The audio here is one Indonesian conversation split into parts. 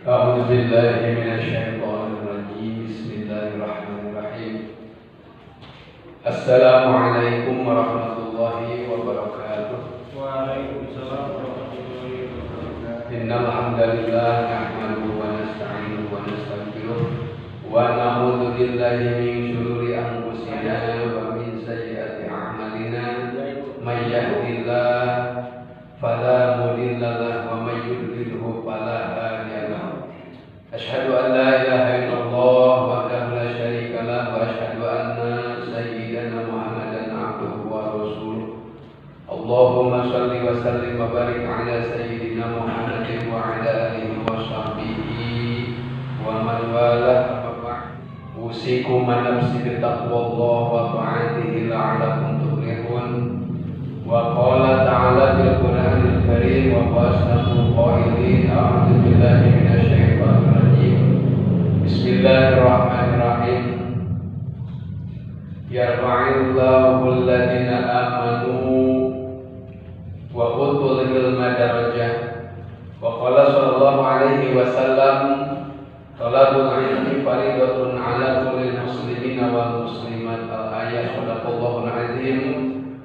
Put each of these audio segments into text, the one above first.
أعوذ بالله من الشيطان الرجيم بسم الله الرحمن الرحيم السلام عليكم ورحمة الله وبركاته وعليكم السلام ورحمة الله وبركاته إن الحمد لله نحمده ونستعينه ونستغفره ونعوذ بالله من شرور أنفسنا ومن سيئات أعمالنا من يهد الله فلا مضل له ومن يضلل فلا هادي له أشهد أن لا إله إلا الله وحده لا شريك له وأشهد أن سيدنا محمدا عبده ورسوله اللهم صل وسلم وبارك على سيدنا محمد وعلى آله وصحبه ومن والاه أما بعد أوصيكم ونفسي بتقوى الله وطاعته لعلكم تفلحون وقال تعالى في القرآن الكريم وأصدق القائلين أعوذ بالله من الشيطان الرجيم بسم الله الرحمن الرحيم يرفع الله الذين آمنوا وأوتوا العلم درجة وقال صلى الله عليه وسلم طلب العلم فريضة على كل المسلمين والمسلمات الآية صدق الله العظيم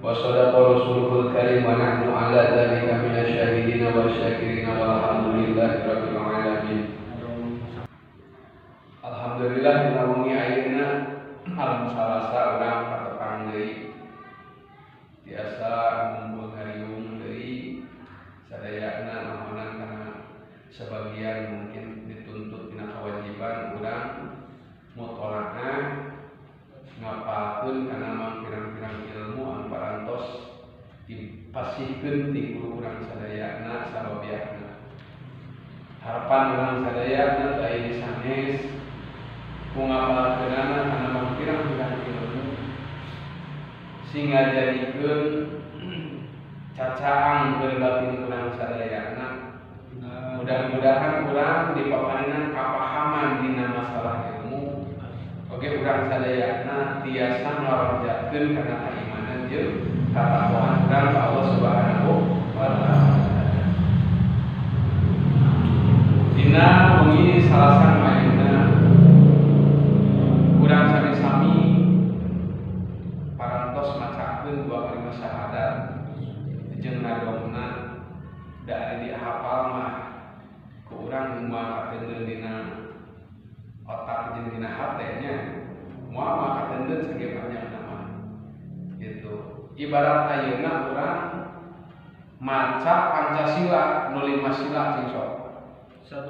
وصدق رسوله الكريم ونحن على ذلك من الشاهدين والشاكرين والحمد لله رب العالمين. Alhamdulillah namungi ayeuna alam salasa urang katepang deui biasa ngumpul ngariung deui sadayana nahonan kana sebagian mungkin dituntut dina kewajiban urang mutolaah ngapalkeun kana pirang-pirang ilmu anu parantos dipasihkeun ti guru urang sadayana sarobiahna. Harapan urang sadayana teu aya sanes ku ngapalkeunana kana pirang-pirang ilmu sehingga jadikeun cacaang keur batin urang sadayana. Mudah-mudahan urang dipaparingan kapahaman dina masalah ilmu. Oke, urang sadayana tiasa ngarajakeun kana keimanan jeung katakwaan urang ka Allah Subhanahu wa taala. Dina wengi salasan ayeuna urang sami-sami parantos macakeun dua kalimat syahadat jeung nadongna da ari dihafal mah ku urang moal katendeun dina otak jeung dina hatenya moal makatendeun sagebanya nama gitu. Ibarat ayeuna urang maca Pancasila nu 5 sila cing sok. 1.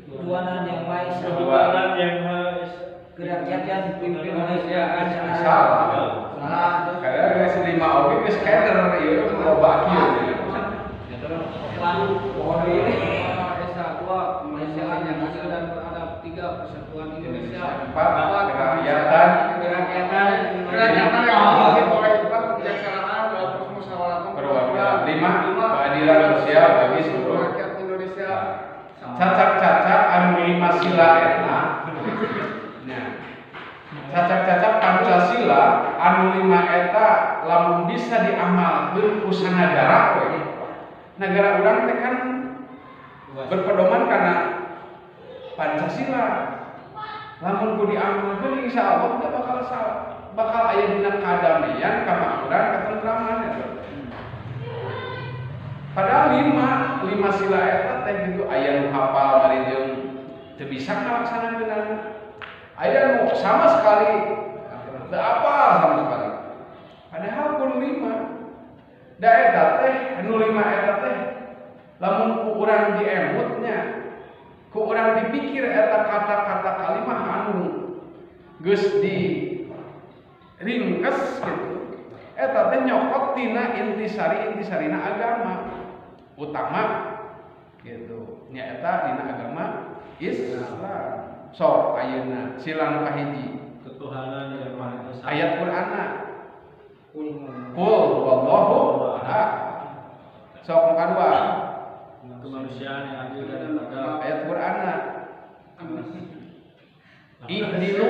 Ketuhanan yang Maha Esa. Ketuhanan yang Maha Esa. Kerakyatan pimpin Indonesia Salah. Kayak geus 5 oge geus scanner ieu loba kieu. Lalu pohon ini Esa 2 Malaysia yang hasil dan beradab 3 Persatuan Indonesia 4 kerakyatan oleh kebijaksanaan dalam permusyawaratan perwakilan 5 keadilan sosial bagi seluruh rakyat Indonesia. cacak-cacak anu 5 sila eta. Nah, cacak-cacak Pancasila anu 5 eta lamun bisa diamalkeun ku sanagara we. Negara urang teh kan berpedoman karena Pancasila. Lamun ku diamalkeun insyaallah teh bakal aya dina kadamaian, kamakmuran, katentraman eta. Padahal 5 sila eta teh gitu aya nu hafal bari jeung teu bisa ngalaksanakeunana. Aya nu sama sekali teu apal sama sekali. Padahal kudu 5. Da eta teh nu 5 eta teh lamun ku urang diemutnya, ku urang dipikir eta kata-kata kalimah anu geus di ringkes gitu. Eta teh nyokot tina intisarina agama utama gitu. Nya eta dina agama Islam. Sok ayeuna sila nu kahiji Ketuhanan yang Maha Esa. ayat Qur'anna Qul wallahu ahad. Sok nu kadua Kemanusiaan yang adil dan beradab. ayat Qur'anna Ihdilu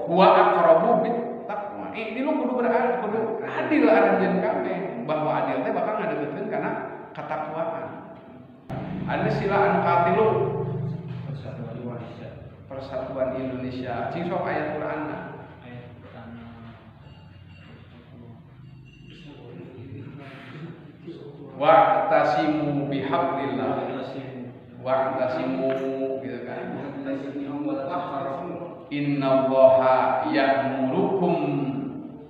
huwa aqrabu bit taqwa. Ihdilu kudu adil aranjeun kabeh bahwa adil teh bakal ngadeukeutkeun kana katakwaan. Ada sila anu katilu Persatuan Indonesia. Cing sok ayat Quran. Wa'tasimu bihablillah. Wa'tasimu gitu kan. Innallaha ya'murukum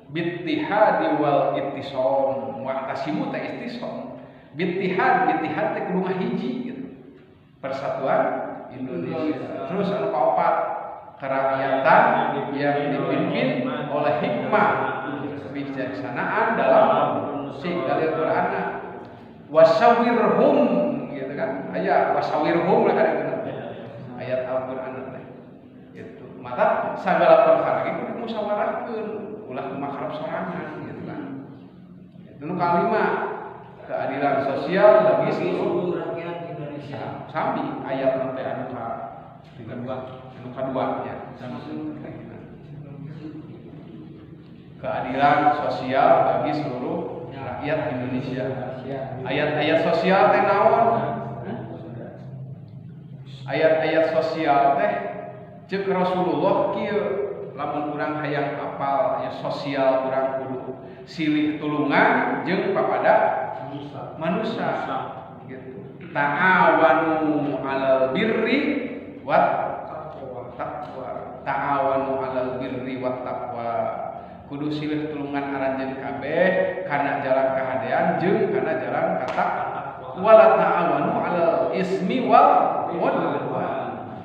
bittihadi wal ittisam. Wa'tasimu ta ittisam. Bittihad teh kudu ngahiji gitu. Persatuan Indonesia. Terus anu kaopat kerakyatan yang dipimpin oleh hikmah kebijaksanaan dalam si dalil Quran. Wasawirhum gitu kan. Aya wasawirhum lah kan itu. Ayat Al-Qur'an teh. Gitu. Mata sagala perkara ieu kudu musyawarahkeun, ulah kumaha karep sorangan gitu kan. Itu nu kalima keadilan sosial bagi seluruh rakyat Indonesia. Sami ayat nanti anu kedua ya. Keadilan sosial bagi seluruh rakyat Indonesia. Ayat-ayat sosial teh naon? Ayat-ayat sosial teh ceuk Rasulullah kieu lamun urang hayang apal ya sosial urang kudu silih tulungan jeung papada manusia gitu. Ta'awanu 'alal birri wat taqwa. Ta'awanu 'alal birri wat taqwa. Kudu silih tulungan aranjeun kabeh kana jalan kahadean jeung kana jalan katakwa. Wala ta'awanu 'alal ismi wal udwan.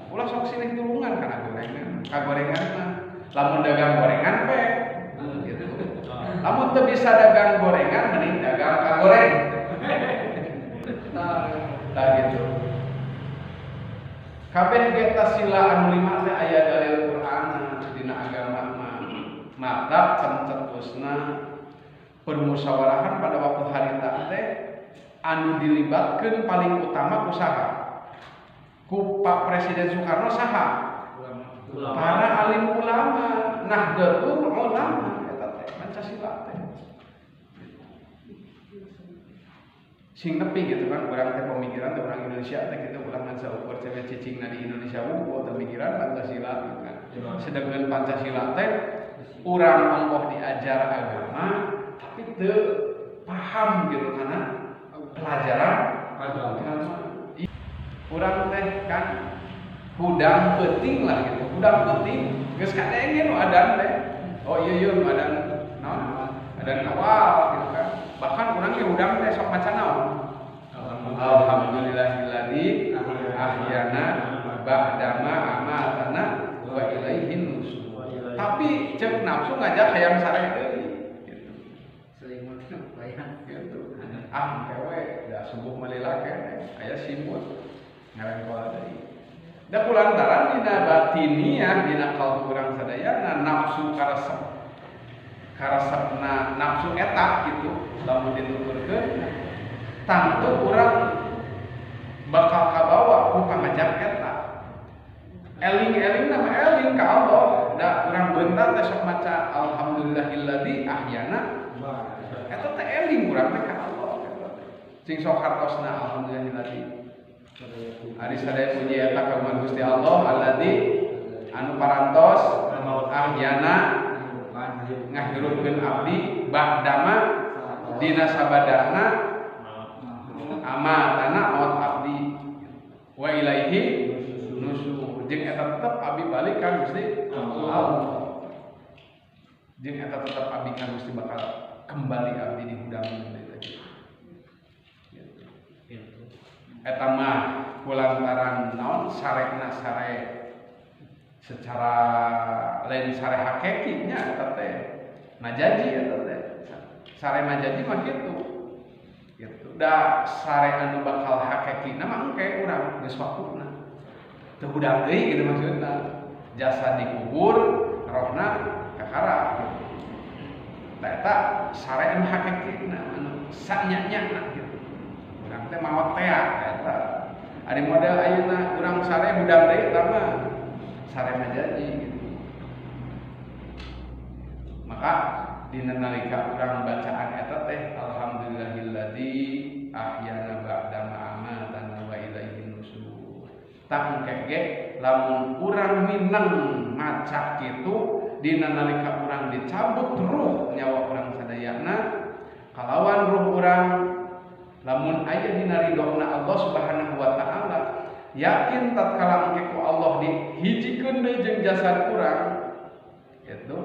Ulah sok silih tulungan kana gorengan. Kagorengan mah lamun dagang gorengan pe gitu. Lamun teu bisa dagang gorengan mending dagang kagoreng. Tah gitu. Kabeh ge sila anu lima teh aya dalil Quran dina agama mah. Maka pencetusna permusyawarahan pada waktu harita teh anu dilibatkeun paling utama usaha. Ku Pak Presiden Soekarno saha? Para alim ulama, Nahdlatul Ulama eta teh Pancasila teh. Sing nepi gitu kan urang teh pemikiran teh urang Indonesia teh kitu urang ngan saukur cewek cicingna di Indonesia wuh pemikiran Pancasila gitu kan. Sedangkan Pancasila teh urang ongkoh diajar agama tapi teu paham gitu karena pelajaran agama. Urang teh kan hudang penting lah gitu. Hudang penting geus kadenge nu adan teh. Oh iya nu adan naon? Adan awal gitu kan. Bahkan urang ge hudang teh sok maca naon? Alhamdulillahilladzi ahyana ba'dama amatana wa ilaihin nusyur. Tapi cek nafsu ngajak hayang sareng deui gitu. Selimut bayang Gitu. Kewe da subuh melila keneh aya simut ngarengkol deui. Da kulantaran dina batiniah dina kalbu urang sadayana nafsu karesepna nafsu eta gitu lamun dituturkeun tantu urang bakal kabawa ku pangajak eta. Eling-eling nama eling ka Allah. Da urang beuntar teh sok maca alhamdulillahilladzi ahyana. Eta teh eling urang teh ka Allah. Sing sok hartosna alhamdulillahilladzi. Ari sadaya puji eta kagungan Gusti Allah alladzi anu parantos ahyana ngahirupkeun abdi ba'dama dina sabadana amatana maut abdi wa ilaihi nusyur jeung eta tetep abdi balik ka Gusti Allah. Jeung eta tetep abdi ka Gusti bakal kembali abdi di hudang tadi. Eta mah kulantaran naon sarekna sare secara lain sare hakikinya eta teh majaji eta teh. Sare majaji mah kitu. Gitu. Da sare anu bakal hakikina mah engke urang geus waktuna. Teu hudang deui kitu maksudna. Jasa dikubur, rohna kakara gitu. Da eta sare anu hakikina anu sanyanya gitu. Urang teh maot tea eta. Ari model ayeuna urang sare hudang deui eta mah sare majaji gitu. Maka dina nalika urang bacaan eta teh alhamdulillahilladzi ahyana ba'da ma amatana wa ilaihin nusyur. Tak engke ge lamun urang minang maca kitu dina nalika urang dicabut ruh nyawa urang sadayana kalawan ruh urang lamun aya dina ridona Allah Subhanahu wa taala yakin tatkala engke ku Allah dihijikeun deui jeung jasad urang gitu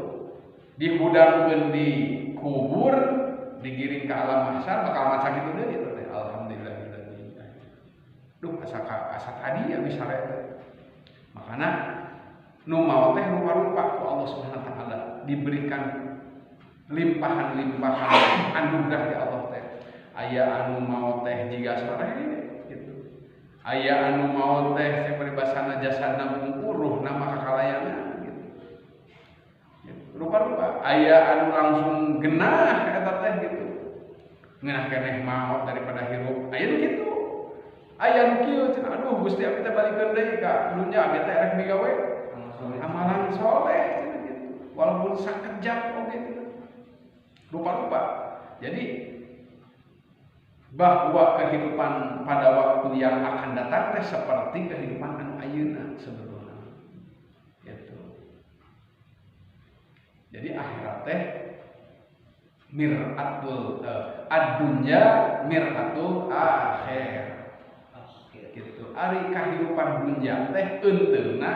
dihudangkeun di kubur digiring ke alam mahsyar bakal maca kitu deui gitu teh alhamdulillah. Duh asa tadi ya bisa rek. Makana nu maot teh rupa-rupa ku Allah Subhanahu wa taala diberikan limpahan-limpahan anugerah di Allah teh. Aya anu maot teh jiga sore gitu. Aya anu maot teh saperibasana jasadna bungkur nama kakalayangan gitu. Rupa-rupa aya anu langsung genah eta teh gitu. Ngeunah keneh maot daripada hirup. Aya nu kitu. Aya nu kieu cenah aduh Gusti abdi teh balikeun deui ka dunya abdi teh rek migawe amalan soleh cenah gitu. Walaupun sakejap oge gitu. Rupa-rupa. Jadi bahwa kehidupan pada waktu yang akan datang teh seperti kehidupan anu ayeuna sebetulna. Gitu. Jadi akhirat teh miratul ad-dunya miratul akhir. Gitu. Ari kehidupan dunya teh euteuna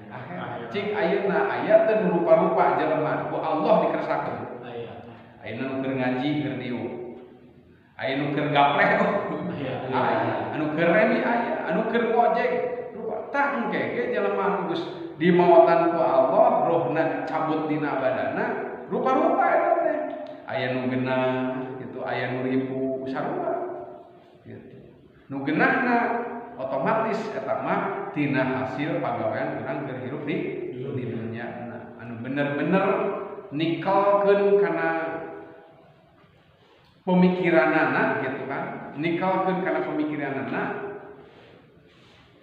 akhirat. Cik ayeuna aya teh rupa-rupa jelema ku Allah dikersakakeun. Ayeuna nu keur ngaji keur diu. Aya nu keur gapleh anu keur remi aya, anu keur ngojek. Rupa tah engke ge jelema nu geus dimaotan ku Allah, rohna dicabut dina badanna, rupa-rupa eta teh. Aya nu genah gitu, aya nu ripu sarua. Gitu. Nu genahna otomatis eta mah tina hasil pagawean urang keur hirup di dunya. Anu bener-bener nikelkeun kana pemikiranana gitu kan, nikelkeun kana pemikiranana.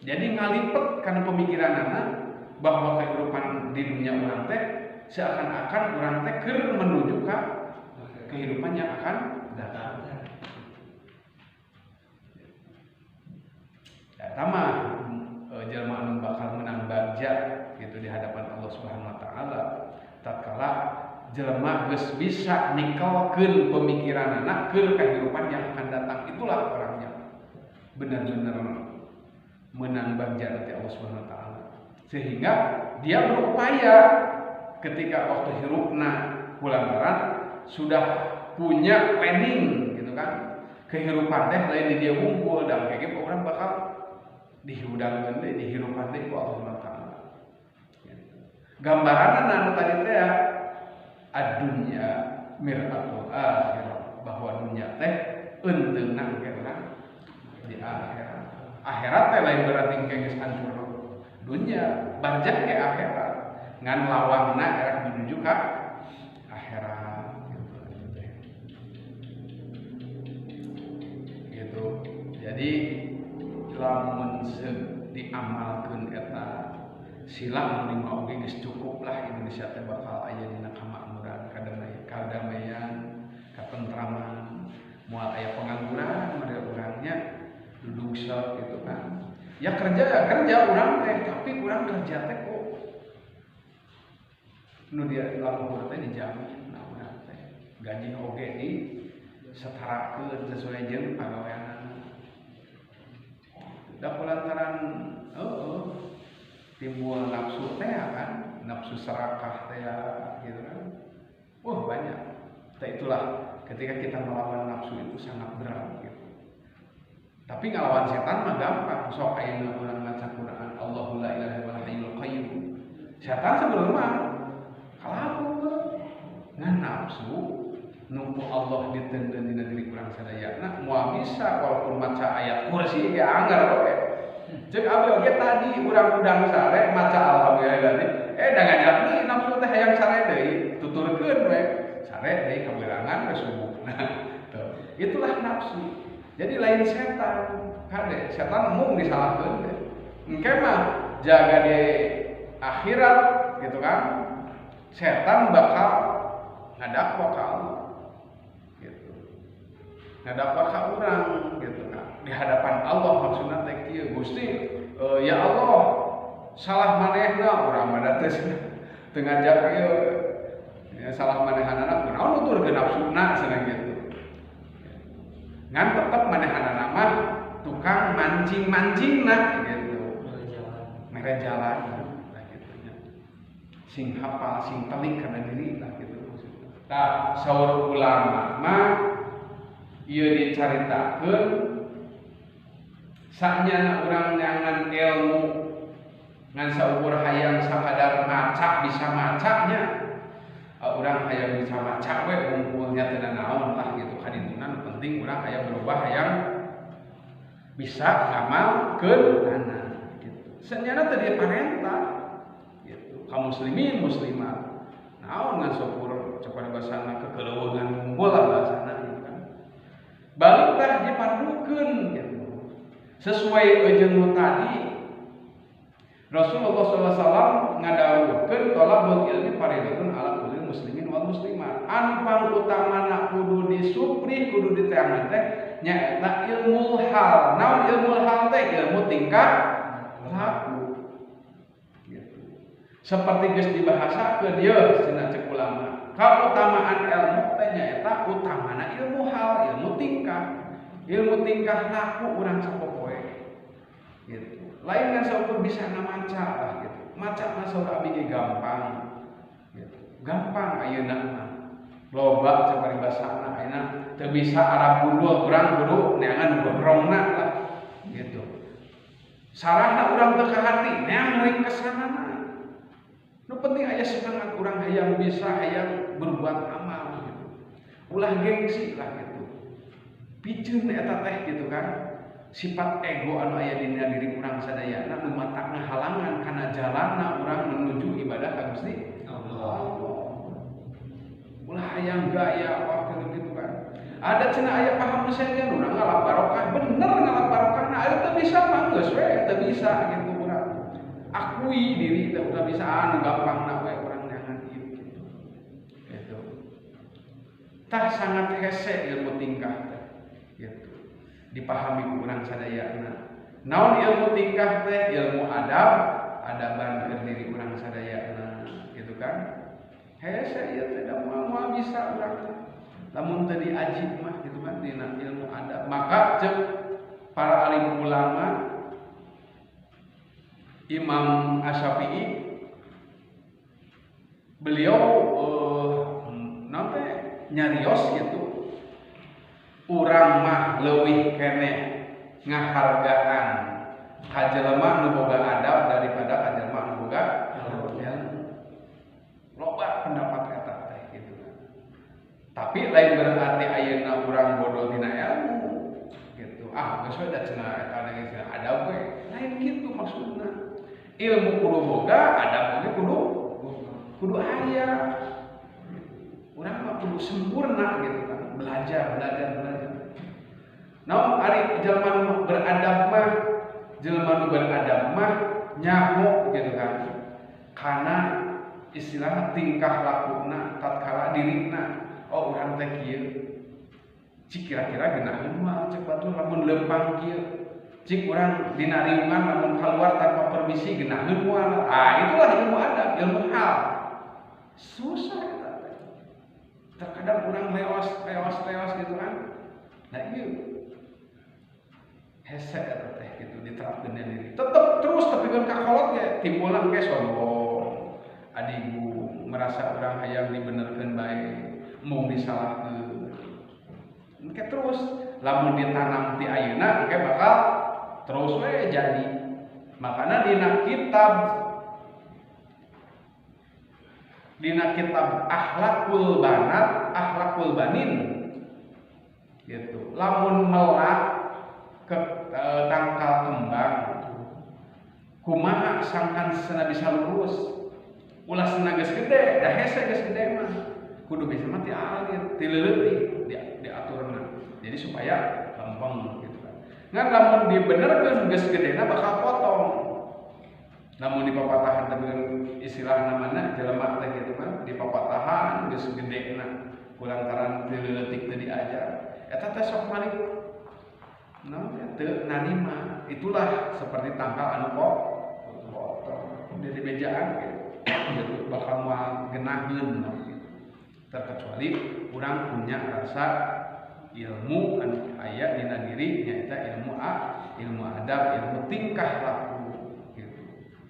Jadi ngalipet kana pemikiranana bahwa kehidupan di dunia urang teh seakan-akan urang teh keur menuju ka kehidupan yang akan datang. Eta mah jelema anu bakal menang bagja gitu di hadapan Allah Subhanahu wa taala tatkala jelema geus bisa nikelkeun pemikiranana keur kehidupan yang akan datang. Itulah orangnya benar-benar menang bagja nanti Allah Subhanahu wa taala. Sehingga dia berupaya ketika waktu hirupna kulantaran sudah punya planning gitu kan. Kehidupan teh lain di dia ngumpul dan kayak gitu orang bakal dihudangkeun deui dihirupan deui ku Allah Subhanahu wa taala. Gambaranna anu tadi teh ad-dunya miratul akhir bahwa dunia teh euteuna ge urang di akhirat. Akhirat teh lain berarti geus hancur dunia, barjah ke akhirat. Ngan lawangna erek menuju ka akhirat gitu. Jadi lamun diamalkeun eta sila anu lima oge geus cukup lah Indonesia teh bakal aya dina kamakmuran, kadamaian, katentraman, moal aya pengangguran made urangnya duduk sok gitu kan. Ya kerja urang teh, tapi urang kerja teh kok nu dia lampur teh dijamin nah urang teh gaji oge di setarakeun sesuai jeung pagaweanna. Da kulantaran timbul nafsu teh kan, nafsu serakah teh gitu kan. Banyak. Itulah ketika kita melawan nafsu itu sangat berat gitu. Tapi ngelawan setan mah gampang. Sok ayeuna urang maca Quran, Allahu la ilaha illallah hayyul qayyum. Setan sebelumnya kalabu ngan nafsu nunggu Allah ditendang dina diri kurang sadayana moal bisa walaupun maca ayat kursi ge anggar we. Ceuk abdi oge tadi urang udang sare maca alhamdulillah da ngajak deui nafsu teh hayang sare deui tuturkeun we sare deui kawirangan we subuh. Nah, tuh. Itulah nafsu. Jadi lain setan. Kade setan mung disalahkeun teh. Engke mah jaga di akhirat gitu kan. Setan bakal ngadakwa ka Allah. Ngadakwa ka urang gitu kan di hadapan Allah maksudna teh kieu Gusti ya Allah salah manehna urang mah teh teu ngajak ieu ya, salah manehanana kunaon nuturkeun nafsuna cenah gitu. Ngan tetep manehanana mah tukang mancing-mancingna gitu. Mere jalan lah gitu nya. Sing hafal, sing telik kana diri lah gitu maksudna. Tah saur ulama mah ieu dicaritakeun sanyana urang nyangan ilmu ngan saukur hayang sakadar maca bisa macanya urang hayang bisa maca we unggulnya teu naon lah gitu kaditunan penting urang hayang berubah hayang bisa ngamalkeun ana gitu sanyana teu diparentah gitu kaum muslimin muslimat naon ngan saukur cepat basana kekeleuweungan unggul lah basana gitu kan balik tah dipardukeun gitu sesuai jeung tadi Rasulullah SAW ngadawuhkeun thalabul ilmi fardhatun ala kulli muslimin wal muslimat. Anu pangutamana kudu disuprih kudu diteangan teh nyaeta ilmu hal. Naon ilmu hal teh? Ilmu tingkah laku. Gitu. Seperti geus dibahasakeun ieu cenah cek ulama. Kautamaan ilmu teh nyaeta utamana ilmu hal, ilmu tingkah. Ilmu tingkah laku urang sapopoe. Gitu. Lain kan saukur bisa maca lah gitu. Maca mah saur abdi ge gampang. Gitu. Gampang ayeuna mah. Loba sabari basana ayeuna teu bisa Arab gundul urang kudu neangan gondrongna lah gitu. Sarahna urang teu kahati neang ring kesanana. Nu penting aya semangat urang hayang bisa hayang berbuat amal gitu. Ulah gengsi lah gitu. Piceun eta teh gitu kan. Sifat ego anu aya dina diri urang sadayana nu matakna halangan kana jalanna urang menuju ibadah ka Gusti Allah. Ulah hayang gaya waktu gitu kan. Ada cenah aya paham mesengan urang ngalap barokah, bener ngalap barokahna aya teu bisa mah geus we teu bisa gitu urang. Akui diri teu bisa anu gampangna we urang neangan ieu gitu. Gitu. Tah sangat hese ilmu tingkah teh. Gitu. Dipahami ku urang sadayana. Naon ilmu tingkah teh? Ilmu adab, adaban keur diri urang sadayana, gitu kan? Hese ieu teh da moal bisa urang. Lamun teu diaji mah gitu kan dina ilmu adab. Maka ceuk para alim ulama Imam Asy-Syafi'i beliau naon teh nyarios gitu. Urang mah leuwih keneh ngahargaan ka jelema nu boga adab daripada ka jelema nu boga ilmu. Loba pendapat eta teh gitu kan. Tapi lain berarti ayeuna urang bodoh dina ilmu gitu. Geus we da cenah eta lagi cenah adab we. Lain kitu maksudna. Ilmu kudu boga, adab oge kudu aya. Urang mah kudu sempurna gitu kan. Belajar. Namun ari jelema nu beradab mah nyaho gitu kan. Karena istilah tingkah lakuna tatkala dirina oh urang teh kieu. Cik kira-kira geunaheun moal cek batur lamun lempang kieu. Cik urang dina riungan lamun keluar tanpa permisi geunaheun moal. Itulah ilmu adab, ilmu hal. Susah eta teh. Terkadang urang leos gitu kan. Nah ieu hese eta teh gitu diterapkeun diri. Tetep terus tepikeun ka kolot ge timbulan ge sombong. Adigu merasa urang hayang dibenerkeun bae, mung disalahkeun. Engke terus lamun ditanam ti ayeuna engke bakal terus we jadi. Makana dina kitab Akhlakul Banat, Akhlakul Banin gitu. Lamun melak ke tangkal kembang kumaha sangkan sana bisa lurus ulah sana geus gede da hese geus gede mah kudu bisa mah ti alir ti leuleut diaturna jadi supaya lempeng gitu kan ngan lamun dibenerkeun geus gedena bakal potong lamun dipapatahan teh istilah namana jelema teh gitu kan dipapatahan geus gedena kulantaran ti leutik teu diajar eta teh sok malik teu nanima itulah seperti tangkal anu potong dari bejaan gitu bakal mau genaheun gitu. Terkecuali orang punya rasa ilmu anu aya dina diri nyaeta ilmu adab, ilmu tingkah laku gitu.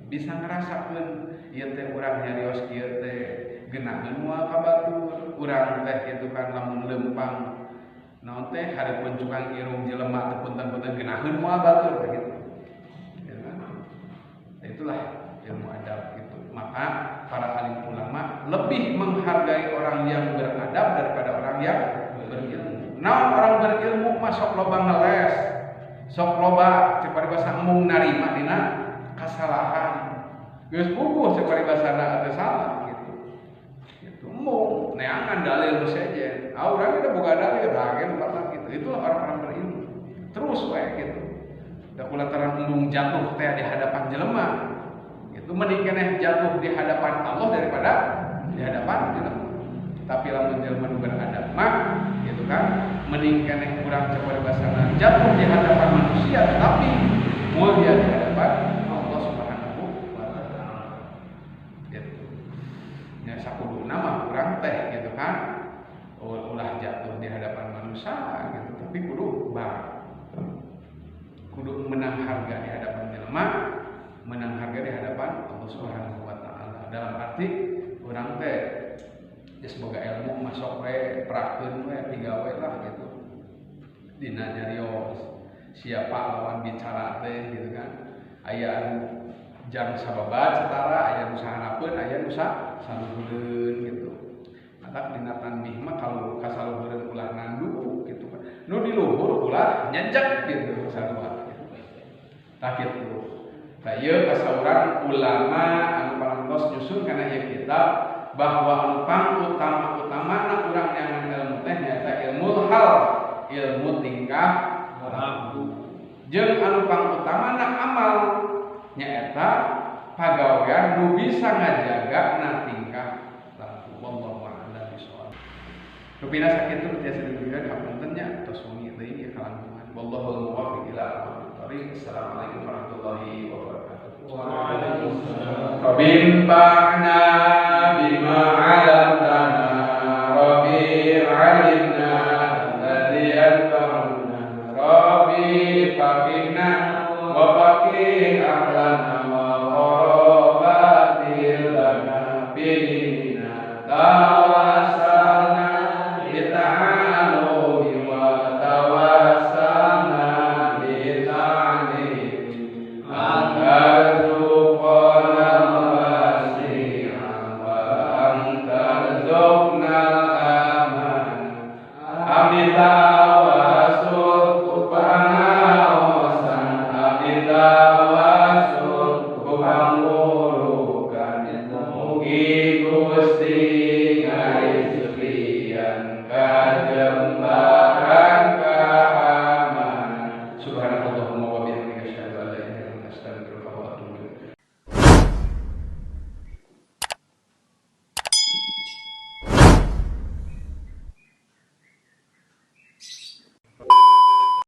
Bisa ngerasakeun ieu teh urang nyarios kieu teh genaheun moal ka batur, urang teh kitu kan lamun lempang naon teh hareupeun cukang irung jelema teh punten-punten genaheun moal batur gitu. Ya kan? Itulah ilmu adab gitu. Maka para alim ulama lebih menghargai orang yang beradab daripada orang yang berilmu. Nah, orang berilmu mah sok loba ngeles, sok loba cek paribasa mung narima dina kasalahan. Geus puguh cek paribasana atuh salah gitu. Gitu mung neangan dalil nu sejen. Urang teh boga dalil ragen batak gitu. Itulah orang-orang berilmu. Terus we gitu. Da kulantaran embung jatuh teh di hadapan jelema. Itu mending keneh jatuh di hadapan Allah daripada di hadapan jelema. Tapi lamun jelema nu beradab mah gitu kan mending keneh urang cek paribasana jatuh di hadapan manusia tetapi mulia di hadapan Allah Subhanahu wa taala. Gitu. Nya sakuduna mah urang teh gitu kan ulah jatuh di hadapan manusia gitu tapi kudu menang harga di hadapan jelema, menang harga di hadapan Allah Subhanahu wa taala. Dalam arti urang teh geus boga ilmu masuk we prakeun we pigawe lah gitu. Dina nyarios siapa lawan bicara teh gitu kan. Aya anu jang sababat setara, aya nu sahanapeun, aya nu saluhureun gitu. Maka dina tanbih mah kalau kasaluhureun ulah nandu gitu kan. Nu di luhur ulah nyanjak gitu sarua gitu. Tah kitu. Tah ieu kasauran ulama anu parantos nyusun kana ieu kitab bahwa anu pangutama-utamana urang nyangan ilmu teh nyaeta ilmu hal, ilmu tingkah laku. Jeung anu pangutamana amal nyaeta pagawean nu bisa ngajaga na tingkah laku. Wallahu a'lam bishawab. Rupina sakitu tiasa diberikan hapunten nya tos wengi teuing ieu kalangan. Wallahu muwaffiq ila aqwamit thoriq. Assalamualaikum warahmatullahi wabarakatuh. Waalaikumsalam. Rabbin fa'na bima 'allamtana Rabbi 'allimna alladzi yanfa'una Rabbi faqihna wa faqih ahlana wa qarabatil lana bidina tawassa